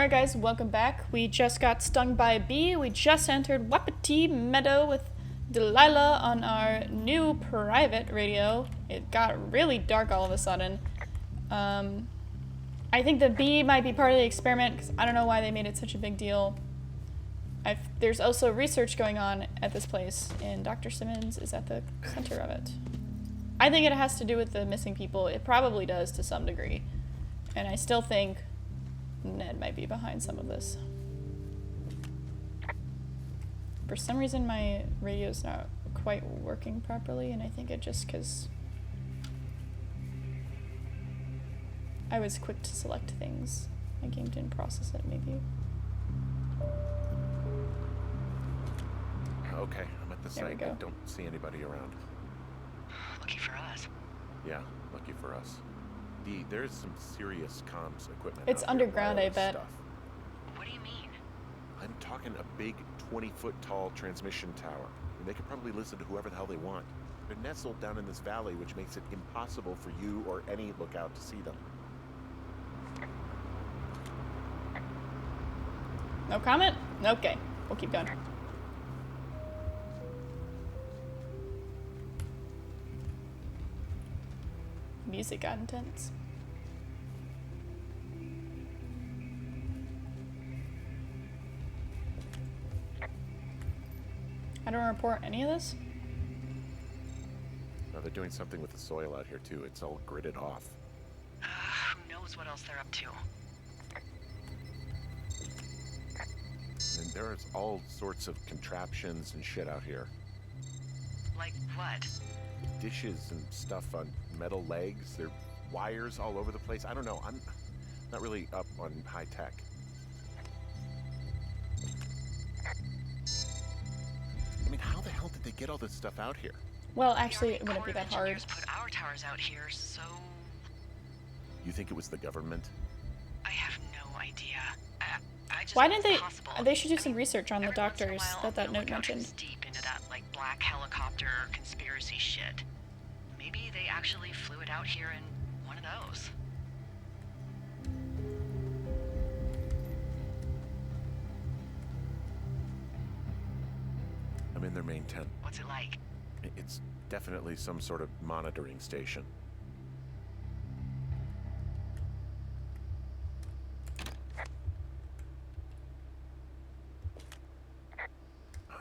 Alright guys, welcome back. We just got stung by a bee. We just entered Wapiti Meadow with Delilah on our new private radio. It got really dark all of a sudden. I think the bee might be part of the experiment because I don't know why they made it such a big deal. There's also research going on at this place and Dr. Simmons is at the center of it. I think it has to do with the missing people. It probably does to some degree. And I still think Ned might be behind some of this. For some reason my radio's not quite working properly, and I think it just because I was quick to select things. My game didn't process it, maybe. Okay, I'm at the There we site. go. I don't see anybody around. Lucky for us. Yeah, lucky for us. There's some serious comms equipment. It's out here, underground, I wireless bet. Stuff. What do you mean? I'm talking a big 20-foot tall transmission tower. And they could probably listen to whoever the hell they want. They're nestled down in this valley, which makes it impossible for you or any lookout to see them. No comment? Okay, we'll keep going. Music got intense. I don't report any of this. Now they're doing something with the soil out here too. It's all gridded off. Who knows what else they're up to? And there's all sorts of contraptions and shit out here. Like what? Dishes and stuff on metal legs. There are wires all over the place. I don't know. I'm not really up on high tech. I mean, how the hell did they get all this stuff out here? Well, actually, it wouldn't be that hard. Engineers put our towers out here, so You think it was the government? I have no idea. I just Why know didn't it's they? possible. They should do I some mean, research on the every once in a doctors while, that they'll note look out mentioned. deep into that like black helicopter conspiracy shit. Maybe they actually flew it out here in one of those. I'm in their main tent. What's it like? It's definitely some sort of monitoring station.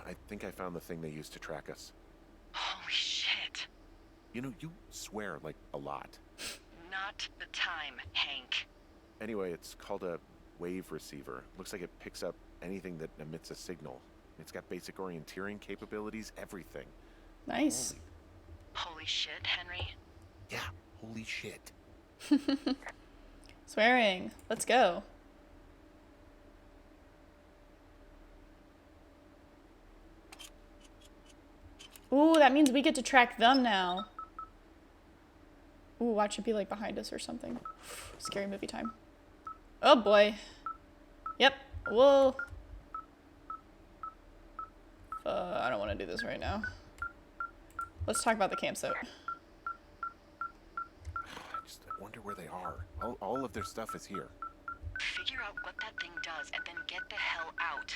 I think I found the thing they used to track us. Holy shit. You know, you swear like a lot. Not the time, Hank. Anyway, it's called a wave receiver. Looks like it picks up anything that emits a signal. It's got basic orienteering capabilities, everything. Nice. Holy shit, Henry. Yeah, holy shit. Swearing. Let's go. Ooh, that means we get to track them now. Ooh, watch it be like behind us or something. Scary movie time. Oh boy. Yep. Whoa. I don't want to do this right now. Let's talk about the campsite. I wonder where they are. All of their stuff is here. Figure out what that thing does and then get the hell out.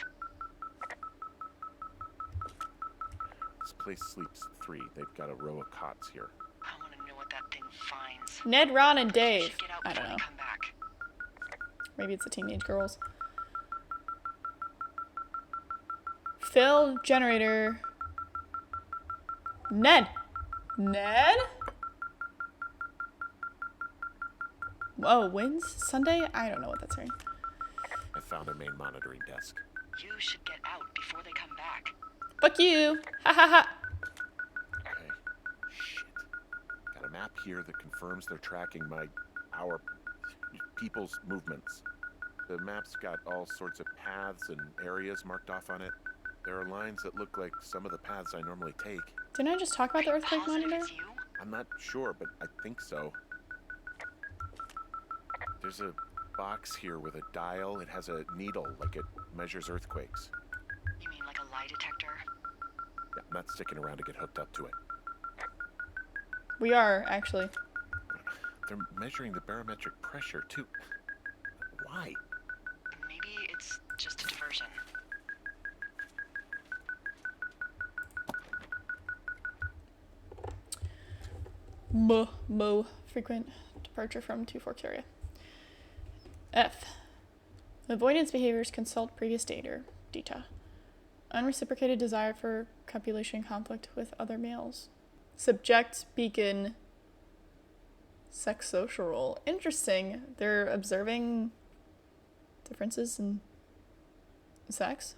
This place sleeps 3. They've got a row of cots here. I want to know what that thing finds. Ned, Ron, and We Dave. should get out I don't before know. they come back. Maybe it's the teenage girls. Phil, generator. Ned. Ned? Whoa, wins? Sunday? I don't know what that's saying. I found their main monitoring desk. You should get out before they come back. Fuck you. Ha ha ha. Okay. Shit. Got a map here that confirms they're tracking our people's movements. The map's got all sorts of paths and areas marked off on it. There are lines that look like some of the paths I normally take. Didn't I just talk about the earthquake Positive monitor? it's you? I'm not sure, but I think so. There's a box here with a dial. It has a needle, like it measures earthquakes. You mean like a lie detector? Yeah, I'm not sticking around to get hooked up to it. We are, actually. They're measuring the barometric pressure, too. Why? Maybe Frequent departure from 2-4 area. F. Avoidance behaviors consult previous data. Unreciprocated desire for copulation conflict with other males. Subject beacon sex social role. Interesting. They're observing differences in sex.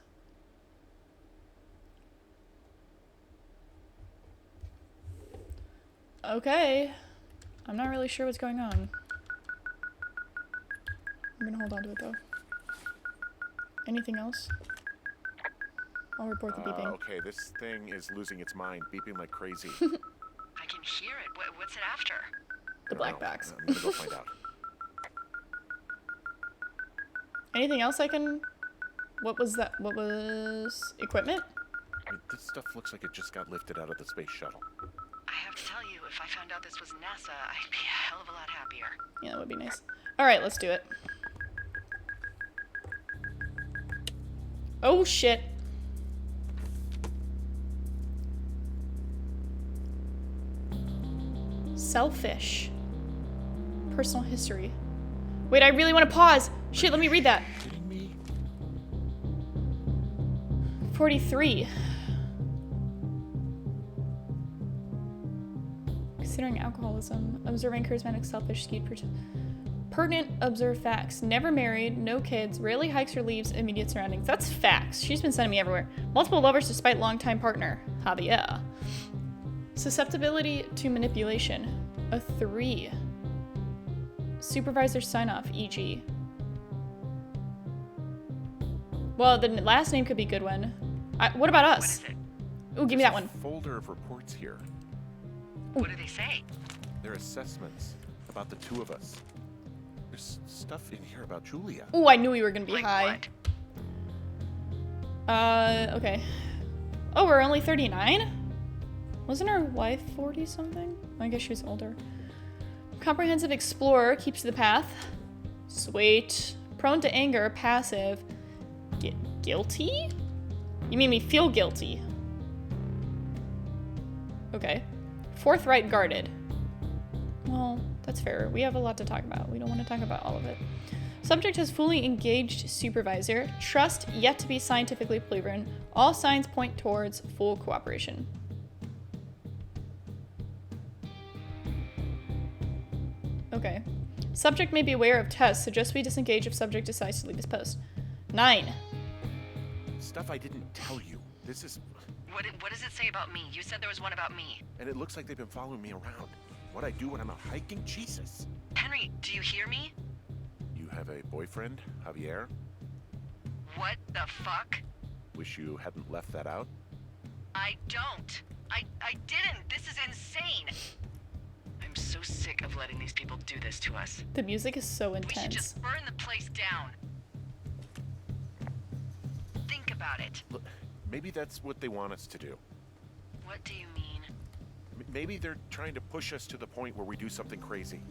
Okay. I'm not really sure what's going on. I'm gonna hold on to it though. Anything else? I'll report the beeping. Okay, this thing is losing its mind, beeping like crazy. I can hear it. What's it after? The black box. I'm gonna go find out. Anything else I can... What was that? What was... Equipment? I mean, this stuff looks like it just got lifted out of the space shuttle. I have to tell you, if I found out this was NASA, I'd be a hell of a lot happier. Yeah, that would be nice. Alright, let's do it. Oh, shit. Selfish. Personal history. Wait, I really want to pause. Shit, let me read that. Kidding me? 43. Considering alcoholism, observing charismatic, selfish, skewed, pertinent, observe facts. Never married, no kids, rarely hikes or leaves immediate surroundings. That's facts. She's been sending me everywhere. Multiple lovers despite longtime partner. Javier. Susceptibility to manipulation. A 3. Supervisor sign-off, e.g. Well, the last name could be Goodwin. What about us? What is it? Ooh, give me that one. Folder of reports here. What do they say? They're assessments about the two of us. There's stuff in here about Julia. Ooh, I knew we were gonna be Like high. what? Okay. Oh, we're only 39? Wasn't our wife 40-something? I guess she was older. Comprehensive explorer, keeps to the path. Sweet. Prone to anger, passive. Guilty? You made me feel guilty. Okay. Forthright, guarded. Well, that's fair. We have a lot to talk about. We don't want to talk about all of it. Subject has fully engaged supervisor. Trust yet to be scientifically proven. All signs point towards full cooperation. Okay. Subject may be aware of tests, suggest we disengage if subject decides to leave his post. 9. Stuff I didn't tell you. This is... What does it say about me? You said there was one about me. And it looks like they've been following me around. What I do when I'm out hiking? Jesus. Henry, do you hear me? You have a boyfriend, Javier? What the fuck? Wish you hadn't left that out. I don't. I didn't. This is insane. I'm so sick of letting these people do this to us. The music is so We should intense. just burn the place down. Think about it. Look, maybe that's what they want us to do. What do you mean? Maybe they're trying to push us to the point where we do something crazy.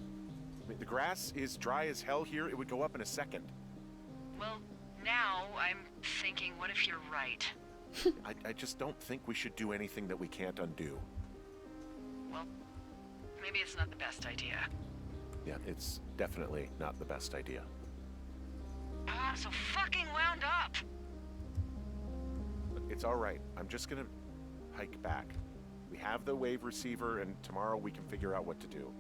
I mean, the grass is dry as hell here. It would go up in a second. Well, now I'm thinking, what if you're right? I just don't think we should do anything that we can't undo. Well, maybe it's not the best idea. Yeah, it's definitely not the best idea. I'm so fucking wound up. It's all right. I'm just gonna hike back. We have the wave receiver, and tomorrow we can figure out what to do.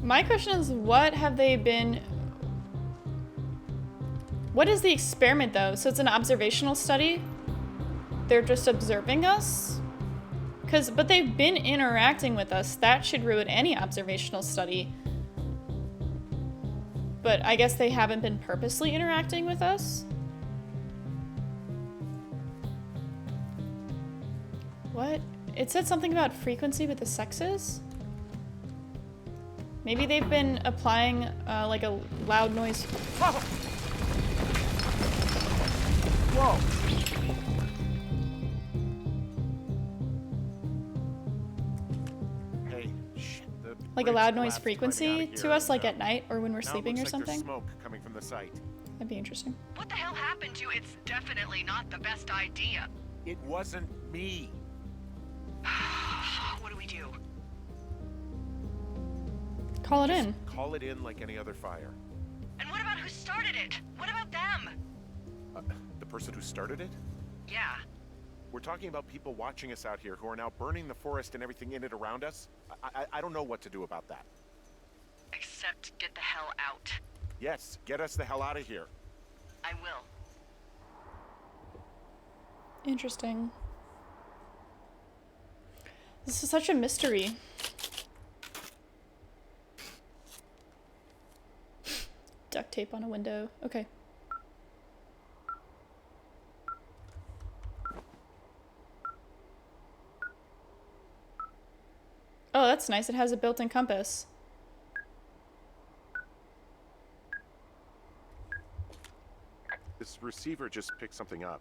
My question is, what have they been... What is the experiment, though? So it's an observational study? They're just observing us? But they've been interacting with us. That should ruin any observational study. But I guess they haven't been purposely interacting with us? What? It said something about frequency with the sexes? Maybe they've been applying like a loud noise. Whoa! Hey, shit. Like a loud noise frequency to us, like at night or when we're sleeping or something? There's smoke coming from the site. That'd be interesting. What the hell happened to you? It's definitely not the best idea. It wasn't me. What do we do? Call it in. Call it in like any other fire. And what about who started it? What about them? The person who started it? Yeah. We're talking about people watching us out here who are now burning the forest and everything in it around us. I don't know what to do about that. Except get the hell out. Yes, get us the hell out of here. I will. Interesting. This is such a mystery. Duct tape on a window. Okay. Oh, that's nice. It has a built-in compass. This receiver just picked something up.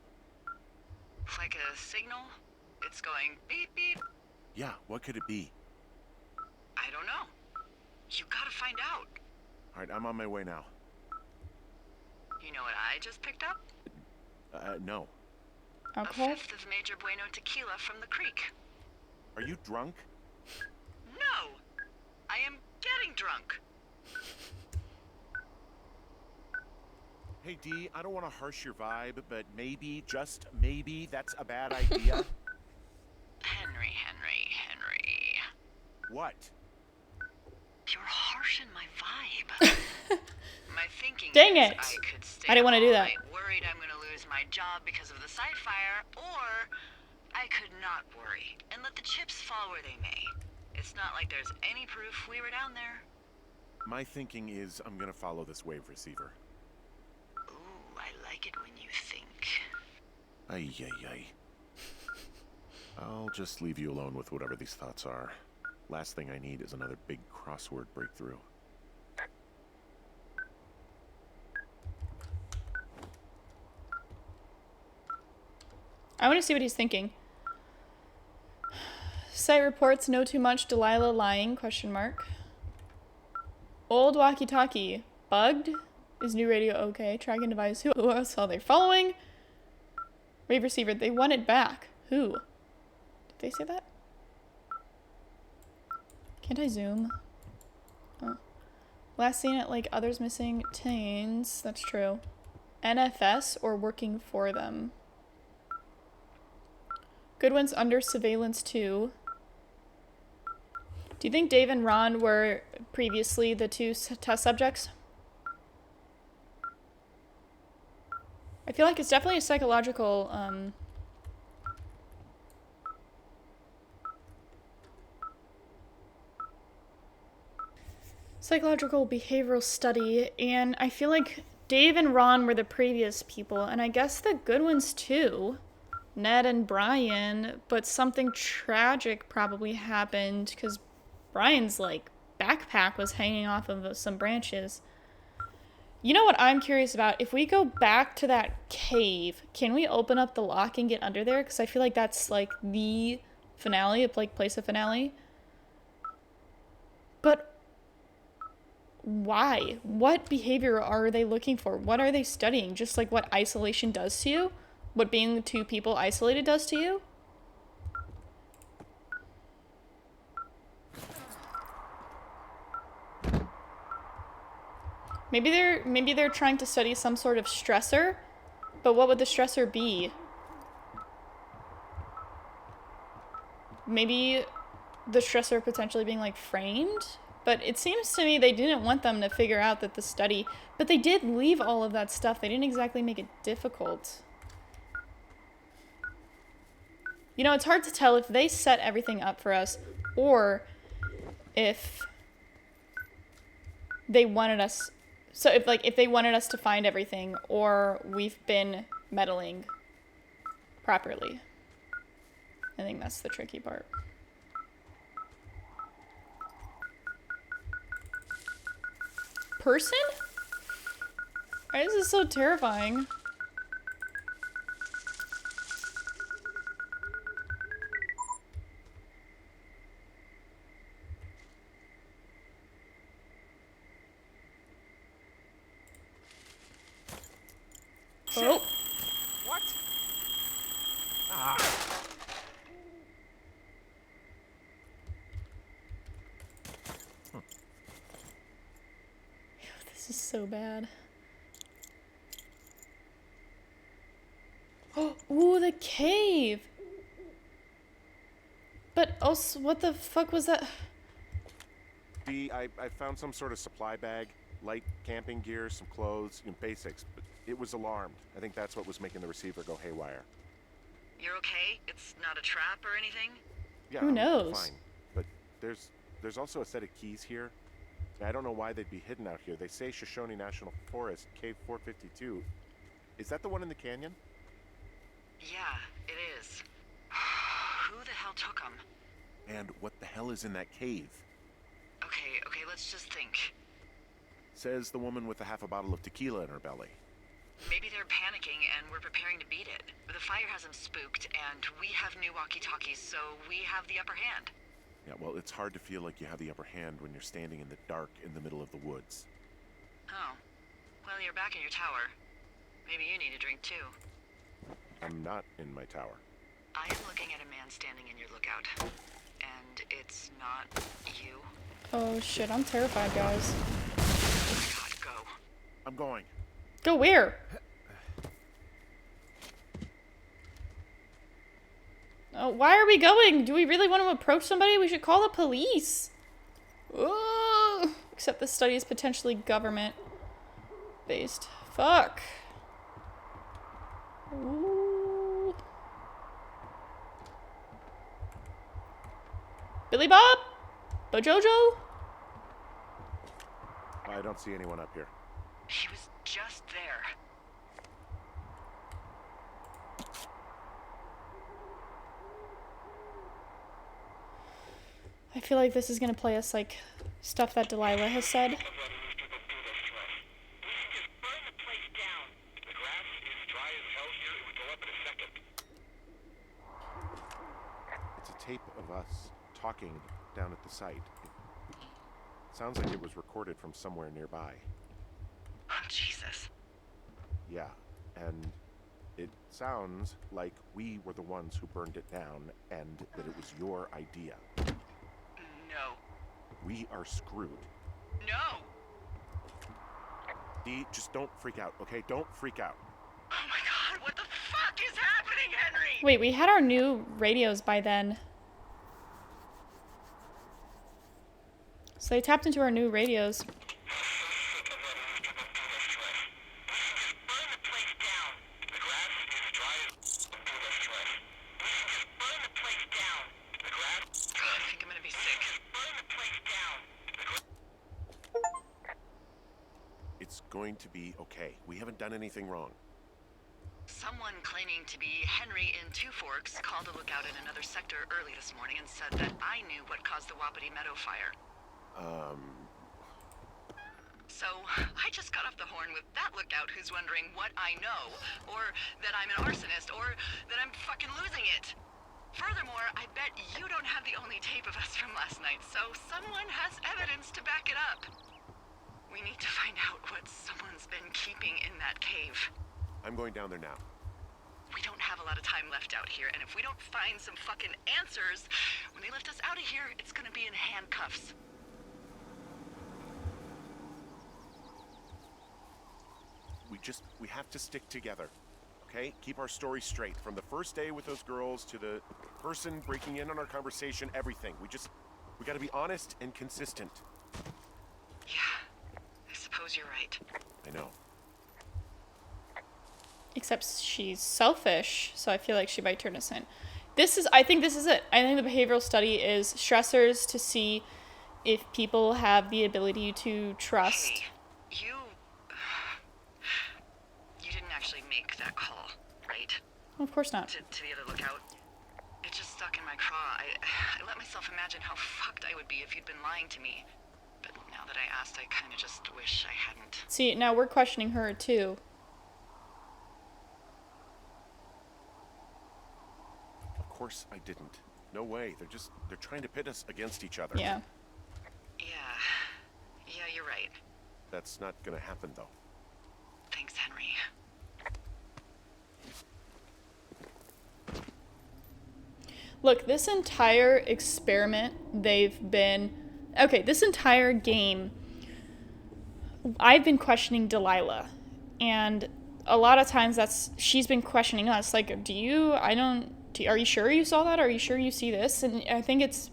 Like a signal? It's going beep beep. Yeah, what could it be? I don't know. You gotta find out. All right, I'm on my way now. You know what I just picked up? No. Alcohol? A fifth of Major Bueno tequila from the creek. Are you drunk? No! I am getting drunk. Hey, Dee, I don't want to harsh your vibe, but maybe, just maybe, that's a bad idea. Henry. What? You're harshing my vibe. My thinking Dang is it. I could stay I didn't want to do all that. night worried I'm gonna lose my job because of the site fire, or I could not worry and let the chips fall where they may. It's not like there's any proof we were down there. My thinking is I'm gonna follow this wave receiver. Ooh, I like it when you think. Ay. I'll just leave you alone with whatever these thoughts are. Last thing I need is another big crossword breakthrough. I want to see what he's thinking. Site reports know too much. Delilah lying? Question mark. Old walkie-talkie bugged. Is new radio okay? Tracking device. Who else are they following? Wave receiver. They want it back. Who? Did they say that? Can't I zoom? Oh. Last seen at like others missing teens. That's true. NFS or working for them. Goodwin's under surveillance too. Do you think Dave and Ron were previously the two test subjects? I feel like it's definitely a psychological, psychological behavioral study, and I feel like Dave and Ron were the previous people, and I guess the Goodwins too. Ned and Brian, but something tragic probably happened because Brian's like backpack was hanging off of some branches. You know what I'm curious about? If we go back to that cave, can we open up the lock and get under there? Because I feel like that's like the finale, like place of finale. But why? What behavior are they looking for? What are they studying? Just like what isolation does to you? What being two people isolated does to you? Maybe they're trying to study some sort of stressor, but what would the stressor be? Maybe the stressor potentially being like framed? But it seems to me they didn't want them to figure out that the study, but they did leave all of that stuff. They didn't exactly make it difficult. You know, it's hard to tell if they set everything up for us or if they wanted us. So if they wanted us to find everything or we've been meddling properly. I think that's the tricky part. Person? Why is this so terrifying? is so bad. Oh, ooh, the cave! But also, what the fuck was that? I found some sort of supply bag, light camping gear, some clothes, basics, but it was alarmed. I think that's what was making the receiver go haywire. You're okay? It's not a trap or anything? Yeah, Who I'm knows? fine. But there's also a set of keys here. I don't know why they'd be hidden out here. They say Shoshone National Forest, Cave 452. Is that the one in the canyon? Yeah, it is. Who the hell took them? And what the hell is in that cave? Okay, let's just think. Says the woman with a half a bottle of tequila in her belly. Maybe they're panicking and we're preparing to beat it. The fire has them spooked, and we have new walkie-talkies, so we have the upper hand. Yeah, well, it's hard to feel like you have the upper hand when you're standing in the dark in the middle of the woods. Oh. Well, you're back in your tower. Maybe you need a drink, too. I'm not in my tower. I am looking at a man standing in your lookout. And it's not you. Oh shit, I'm terrified, guys. Oh my god, go. I'm going. Go where? Oh, why are we going? Do we really want to approach somebody? We should call the police. Ugh. Except this study is potentially government-based. Fuck. Ooh. Billy Bob? Bojojo? I don't see anyone up here. He was just there. I feel like this is gonna play us like stuff that Delilah has said. It's a tape of us talking down at the site. It sounds like it was recorded from somewhere nearby. Oh, Jesus. Yeah, and it sounds like we were the ones who burned it down and that it was your idea. No. We are screwed. No! Dee, just don't freak out, okay? Don't freak out. Oh my god, what the fuck is happening, Henry? Wait, we had our new radios by then. So they tapped into our new radios. It's going to be okay. We haven't done anything wrong. Someone claiming to be Henry in Two Forks called a lookout in another sector early this morning and said that I knew what caused the Wapiti Meadow fire. So, I just got off the horn with that lookout who's wondering what I know, or that I'm an arsonist, or that I'm fucking losing it. Furthermore, I bet you don't have the only tape of us from last night, so someone has evidence to back it up. We need to find out what someone's been keeping in that cave. I'm going down there now. We don't have a lot of time left out here, and if we don't find some fucking answers, when they lift us out of here, it's gonna be in handcuffs. We have to stick together, okay? Keep our story straight. From the first day with those girls to the person breaking in on our conversation, everything. We gotta be honest and consistent. Yeah, I suppose you're right. I know. Except she's selfish, so I feel like she might turn us in. I think this is it. I think the behavioral study is stressors to see if people have the ability to trust. Hey, you didn't actually make that call, right? Of course not. To the other lookout. It just stuck in my craw. I let myself imagine how fucked I would be if you'd been lying to me. But now that I asked, I kind of just wish I hadn't. See, now we're questioning her too. Of course I didn't. No way. They're trying to pit us against each other. Yeah. Yeah, you're right. That's not gonna happen, though. Thanks, Henry. Look, this entire experiment, this entire game, I've been questioning Delilah, and a lot of times she's been questioning us, like, are you sure you saw that? Are you sure you see this? And I think it's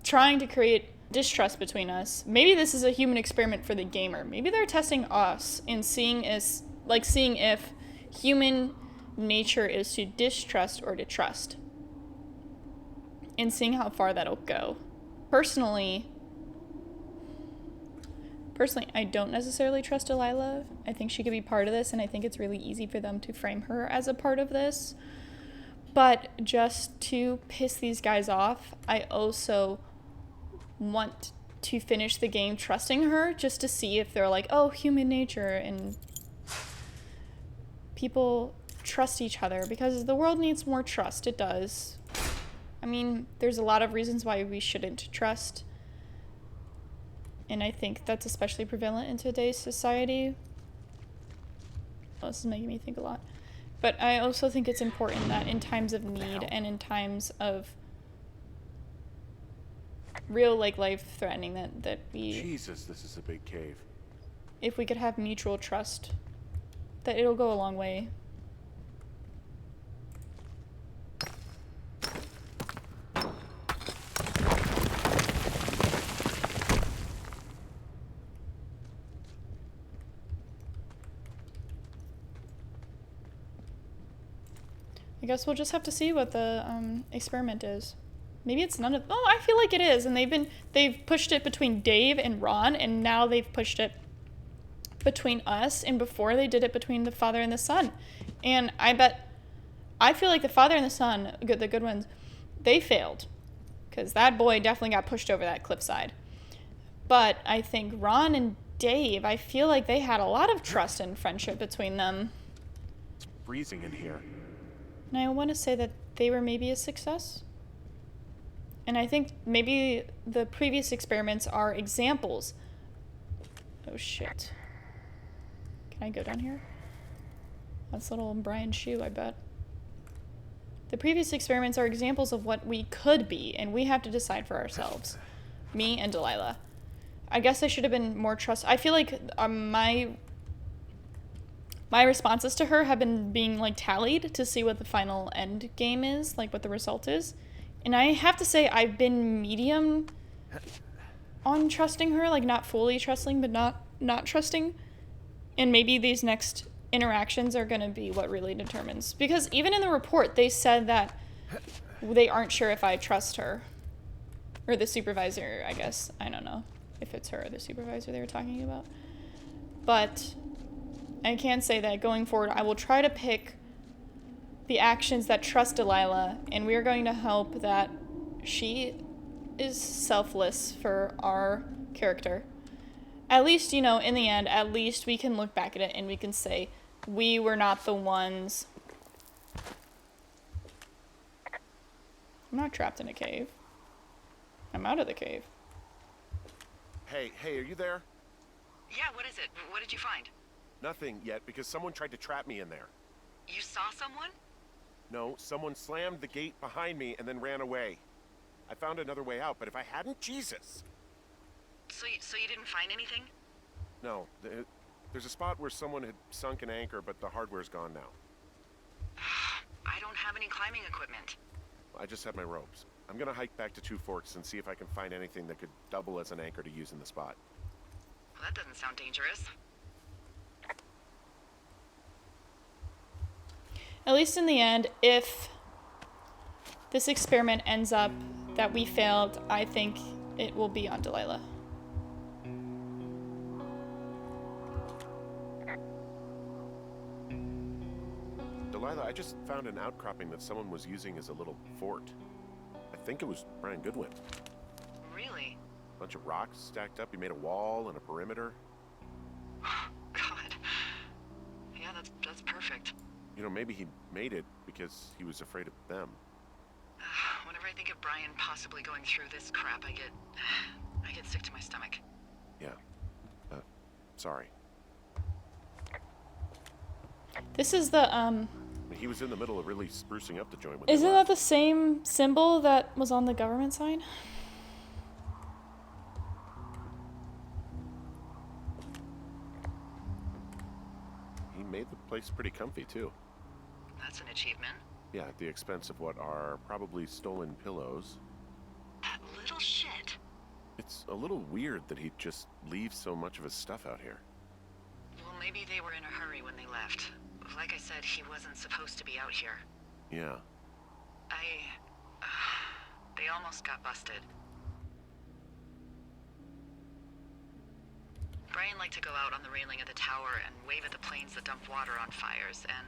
trying to create distrust between us. Maybe this is a human experiment for the gamer. Maybe they're testing us and seeing if human nature is to distrust or to trust, and seeing how far that'll go. Personally, I don't necessarily trust Delilah. I think she could be part of this, and I think it's really easy for them to frame her as a part of this. But just to piss these guys off, I also want to finish the game trusting her, just to see if they're like, oh, human nature, and people trust each other, because the world needs more trust. It does. I mean, there's a lot of reasons why we shouldn't trust. And I think that's especially prevalent in today's society. Well, this is making me think a lot. But I also think it's important that in times of need and in times of real, like, life-threatening, that we... Jesus, this is a big cave. If we could have mutual trust, that it'll go a long way. I guess we'll just have to see what the experiment is. Maybe it's none of... Oh, I feel like it is. And they've pushed it between Dave and Ron, and now they've pushed it between us, and before they did it between the father and the son. And I feel like the father and the son, the good ones, they failed. Because that boy definitely got pushed over that cliffside. But I think Ron and Dave, I feel like they had a lot of trust and friendship between them. It's freezing in here. And I want to say that they were maybe a success. And I think maybe the previous experiments are examples. Oh, shit. Can I go down here? That's little Brian's shoe, I bet. The previous experiments are examples of what we could be, and we have to decide for ourselves. Me and Delilah. I guess I should have been more I feel like my responses to her have been being, like, tallied to see what the final end game is, like what the result is. And I have to say I've been medium on trusting her, like not fully trusting, but not trusting. And maybe these next interactions are going to be what really determines. Because even in the report, they said that they aren't sure if I trust her. Or the supervisor, I guess. I don't know if it's her or the supervisor they were talking about. But I can say that going forward, I will try to pick the actions that trust Delilah, and we are going to hope that she is selfless for our character. At least, in the end, at least we can look back at it and we can say, we were not the ones. I'm not trapped in a cave. I'm out of the cave. Hey, are you there? Yeah, what is it? What did you find? Nothing yet, because someone tried to trap me in there. You saw someone? No, someone slammed the gate behind me and then ran away. I found another way out, but if I hadn't, Jesus! So you didn't find anything? No, there's a spot where someone had sunk an anchor, but the hardware's gone now. I don't have any climbing equipment. I just have my ropes. I'm gonna hike back to Two Forks and see if I can find anything that could double as an anchor to use in the spot. Well, that doesn't sound dangerous. At least in the end, if this experiment ends up that we failed, I think it will be on Delilah. Delilah, I just found an outcropping that someone was using as a little fort. I think it was Brian Goodwin. Really? A bunch of rocks stacked up. He made a wall and a perimeter. God. Yeah, that's perfect. Maybe he made it because he was afraid of them. Whenever I think of Brian possibly going through this crap, I get sick to my stomach. Yeah. Sorry. This is the, He was in the middle of really sprucing up the joint. Isn't that the same symbol that was on the government sign? made the place pretty comfy, too. That's an achievement. Yeah, at the expense of what are probably stolen pillows. That little shit. It's a little weird that he'd just leave so much of his stuff out here. Well, maybe they were in a hurry when they left. Like I said, he wasn't supposed to be out here. Yeah. They almost got busted. Brian liked to go out on the railing of the tower and wave at the planes that dumped water on fires, and...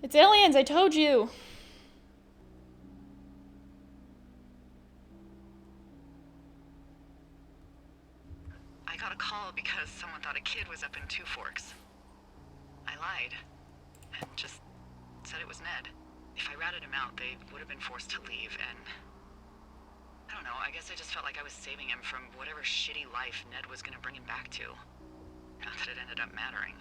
It's aliens, I told you! I got a call because someone thought a kid was up in Two Forks. I lied, and just said it was Ned. If I ratted him out, they would have been forced to leave, and... I don't know, I guess I just felt like I was saving him from whatever shitty life Ned was gonna bring him back to. Not that it ended up mattering.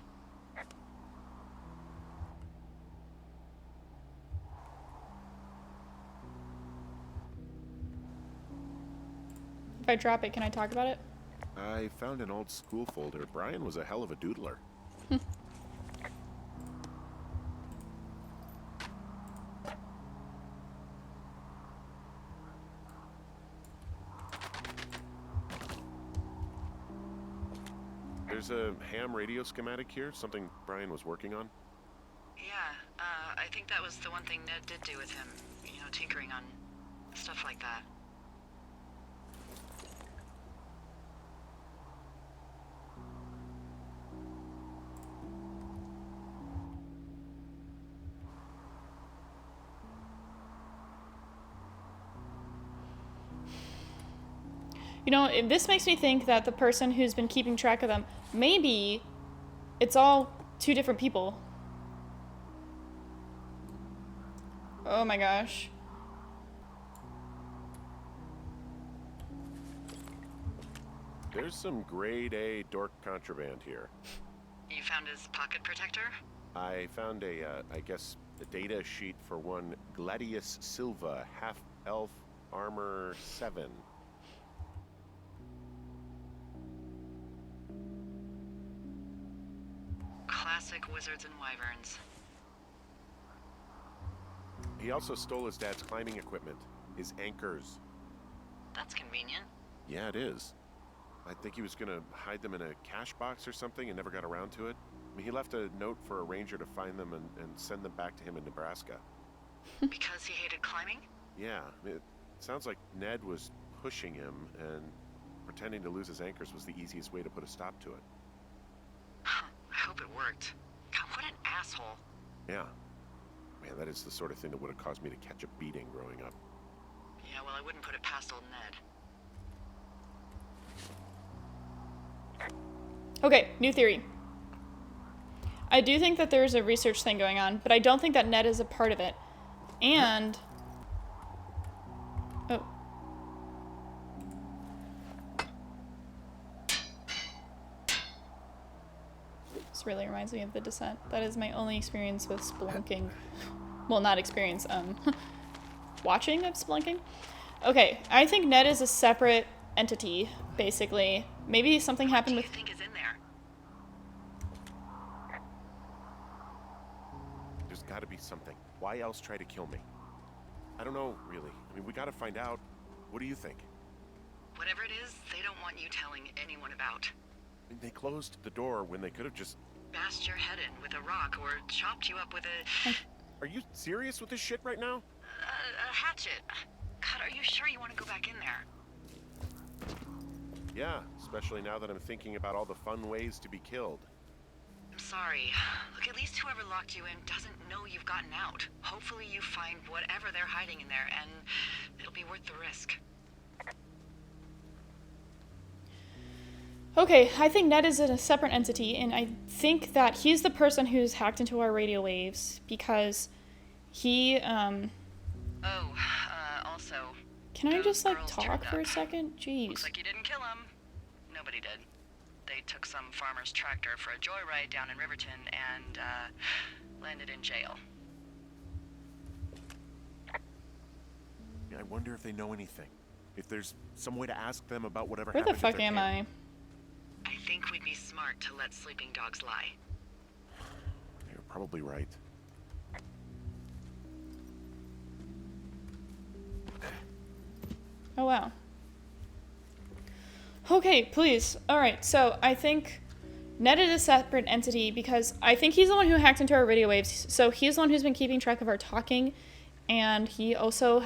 If I drop it, can I talk about it? I found an old school folder. Brian was a hell of a doodler. There's a ham radio schematic here, something Brian was working on. Yeah, I think that was the one thing Ned did do with him. You know, tinkering on stuff like that. You know, this makes me think that the person who's been keeping track of them, maybe it's all two different people. Oh my gosh. There's some grade A dork contraband here. You found his pocket protector? I found I guess, a data sheet for one Gladius Silva, half-elf, armor 7. Classic wizards and wyverns. He also stole his dad's climbing equipment, his anchors. That's convenient. Yeah, it is. I think he was gonna hide them in a cash box or something and never got around to it. I mean, he left a note for a ranger to find them and send them back to him in Nebraska. Because he hated climbing? Yeah, it sounds like Ned was pushing him, and pretending to lose his anchors was the easiest way to put a stop to it. I hope it worked. God, what an asshole. Yeah. Man, that is the sort of thing that would have caused me to catch a beating growing up. Yeah, well, I wouldn't put it past old Ned. Okay, new theory. I do think that there's a research thing going on, but I don't think that Ned is a part of it. And... Oh. This really reminds me of The Descent. That is my only experience with spelunking. Well, not experience, watching of spelunking. Okay, I think Ned is a separate entity, basically. Maybe something happened with... What do you think is in there? There's gotta be something. Why else try to kill me? I don't know, really. I mean, we gotta find out. What do you think? Whatever it is, they don't want you telling anyone about. I mean, they closed the door when they could have just... Bashed your head in with a rock or chopped you up with a... Are you serious with this shit right now? a hatchet. God, are you sure you want to go back in there? Yeah, especially now that I'm thinking about all the fun ways to be killed. I'm sorry. Look, at least whoever locked you in doesn't know you've gotten out. Hopefully you find whatever they're hiding in there, and it'll be worth the risk. Okay, I think Ned is a separate entity, and I think that he's the person who's hacked into our radio waves, because he, Also... Can I those just, like, girls talk turned for a up. second? Jeez. Looks like you didn't kill him. Nobody did. They took some farmer's tractor for a joyride down in Riverton and, landed in jail. I wonder if they know anything. If there's some way to ask them about whatever Where the happened at fuck their am camp. I think we'd be smart to let sleeping dogs lie. You're probably right. Oh, wow. Okay, please. Alright, so I think Ned is a separate entity because I think he's the one who hacked into our radio waves. So he's the one who's been keeping track of our talking, and he also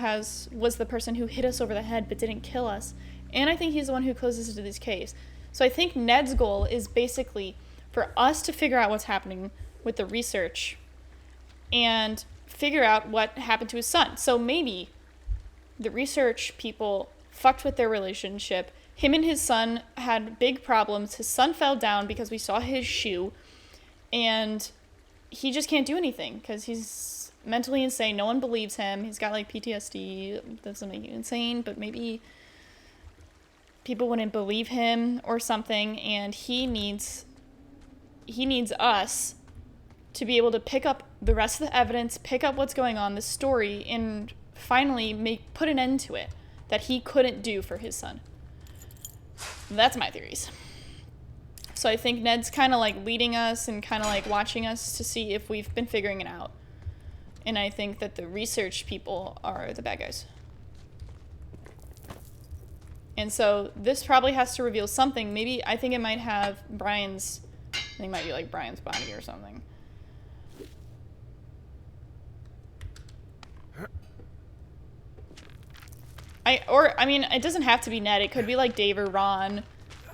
was the person who hit us over the head but didn't kill us. And I think he's the one who closes to these caves. So I think Ned's goal is basically for us to figure out what's happening with the research and figure out what happened to his son. So maybe the research people fucked with their relationship. Him and his son had big problems. His son fell down because we saw his shoe, and he just can't do anything because he's mentally insane. No one believes him. He's got like PTSD. Doesn't make you insane, but maybe people wouldn't believe him or something, and he needs us to be able to pick up the rest of the evidence, pick up what's going on, the story, and finally put an end to it that he couldn't do for his son. That's my theories. So I think Ned's kind of like leading us and kind of like watching us to see if we've been figuring it out. And I think that the research people are the bad guys. And so this probably has to reveal something. Maybe I think it might have Brian's, I think it might be like Brian's body or something. I mean, it doesn't have to be Ned. It could be like Dave or Ron,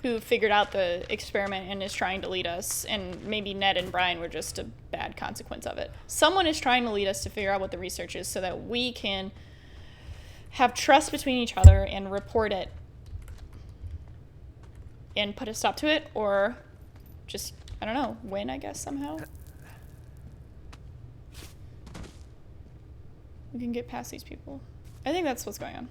who figured out the experiment and is trying to lead us. And maybe Ned and Brian were just a bad consequence of it. Someone is trying to lead us to figure out what the research is so that we can have trust between each other and report it and put a stop to it, or just, I don't know, win, I guess, somehow. We can get past these people. I think that's what's going on.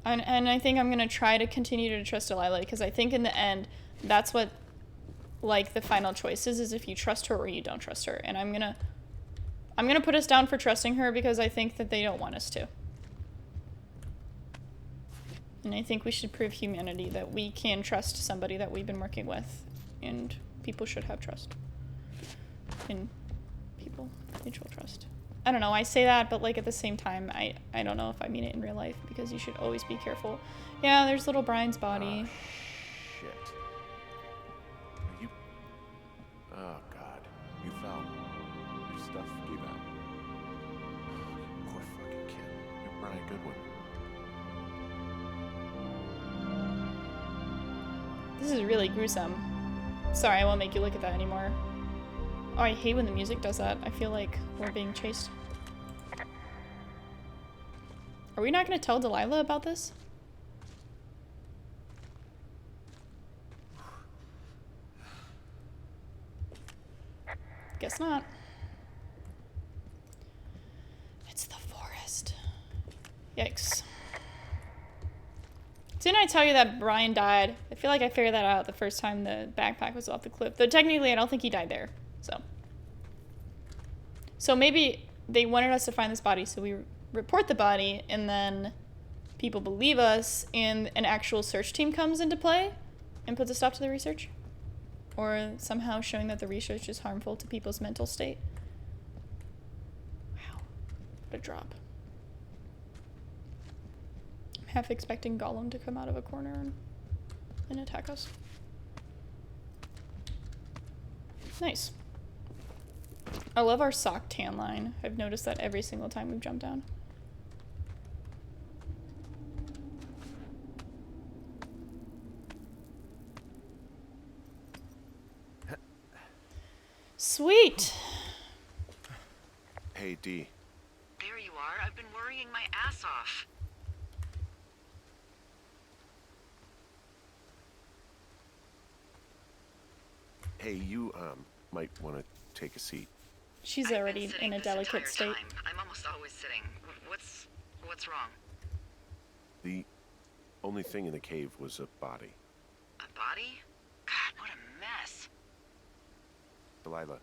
And I think I'm going to try to continue to trust Delilah, because I think in the end, that's what, like, the final choice is if you trust her or you don't trust her. And I'm going to put us down for trusting her because I think that they don't want us to. And I think we should prove humanity that we can trust somebody that we've been working with, and people should have trust in people, mutual trust. I don't know, I say that, but like at the same time, I don't know if I mean it in real life, because you should always be careful. Yeah, there's little Brian's body. Shit. Are you... Oh, God. You fell. Your stuff gave out. Poor fucking kid. You're Brian Goodwin. This is really gruesome. Sorry, I won't make you look at that anymore. Oh, I hate when the music does that. I feel like we're being chased. Are we not going to tell Delilah about this? Guess not. It's the forest. Yikes. Didn't I tell you that Brian died? I feel like I figured that out the first time the backpack was off the cliff. Though technically, I don't think he died there. So maybe they wanted us to find this body, so we report the body, and then people believe us, and an actual search team comes into play and puts a stop to the research? Or somehow showing that the research is harmful to people's mental state? Wow. What a drop. I'm half expecting Gollum to come out of a corner and attack us. Nice. I love our sock tan line. I've noticed that every single time we've jumped down. Sweet. Hey, D. There you are. I've been worrying my ass off. Hey, you, might want to take a seat. She's I've been already sitting in a this delicate entire state. time. I'm almost always sitting. What's wrong? The only thing in the cave was a body. A body? God, what a mess. Delilah.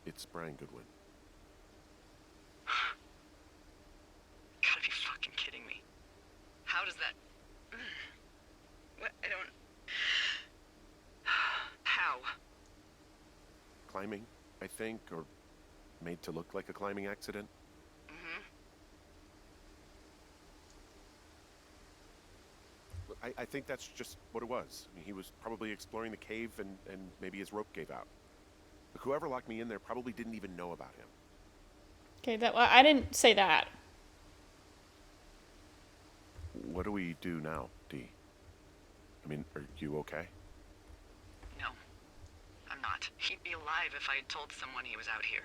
It's Brian Goodwin. climbing, I think, or made to look like a climbing accident. Mm-hmm. I think that's just what it was. I mean, he was probably exploring the cave and maybe his rope gave out. But whoever locked me in there probably didn't even know about him. Okay, well, I didn't say that. What do we do now, Dee? I mean, are you okay? No, I'm not. He'd be alive if I had told someone he was out here.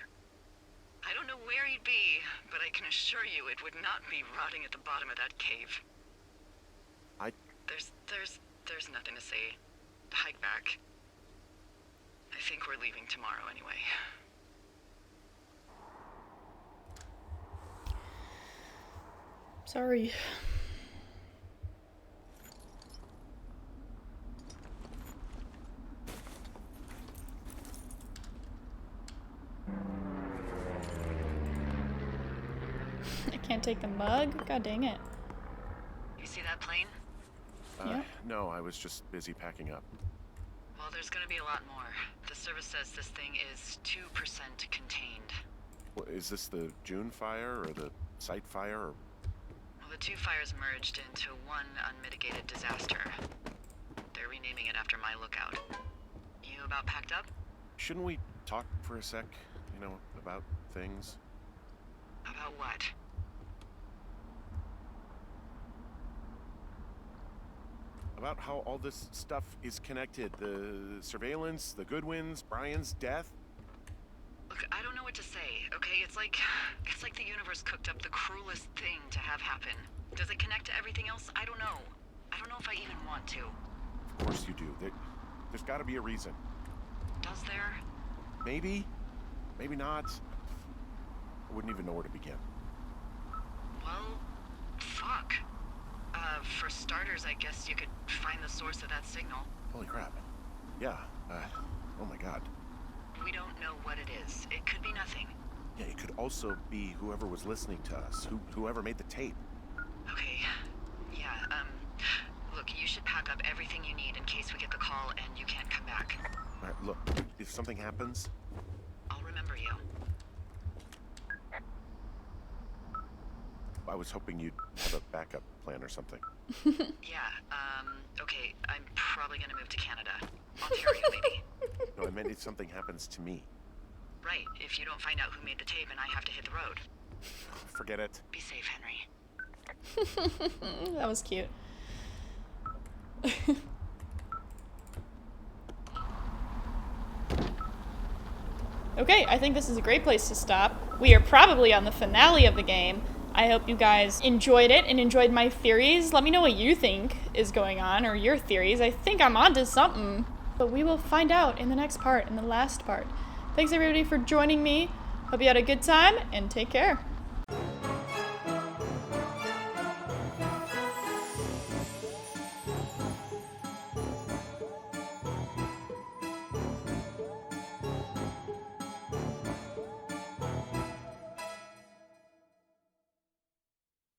I don't know where he'd be, but I can assure you it would not be rotting at the bottom of that cave. There's nothing to say. Hike back. I think we're leaving tomorrow anyway. Sorry. I can't take the mug? God dang it. You see that plane? Yeah. No, I was just busy packing up. Well, there's gonna be a lot more. The service says this thing is 2% contained. Well, is this the June fire or the site fire? Or... Well, the two fires merged into one unmitigated disaster. They're renaming it after my lookout. You about packed up? Shouldn't we talk for a sec, you know, about things? About what? About how all this stuff is connected. The surveillance, the Goodwins, Brian's death. Look, I don't know what to say, okay? It's like the universe cooked up the cruelest thing to have happen. Does it connect to everything else? I don't know. I don't know if I even want to. Of course you do. There's got to be a reason. Does there? Maybe. Maybe not. I wouldn't even know where to begin. Well, fuck. For starters, I guess you could find the source of that signal. Holy crap. Yeah. Oh my god. We don't know what it is. It could be nothing. Yeah, it could also be whoever was listening to us. Whoever made the tape. Okay. Yeah, look, you should pack up everything you need in case we get the call and you can't come back. All right, look, if something happens... I'll remember you. I was hoping you'd have a backup plan or something. Yeah, okay, I'm probably gonna move to Canada. Ontario, maybe. No, I meant if something happens to me. Right, if you don't find out who made the tape and I have to hit the road. Forget it. Be safe, Henry. That was cute. Okay, I think this is a great place to stop. We are probably on the finale of the game. I hope you guys enjoyed it and enjoyed my theories. Let me know what you think is going on, or your theories. I think I'm onto something. But we will find out in the next part, in the last part. Thanks everybody for joining me. Hope you had a good time, and take care.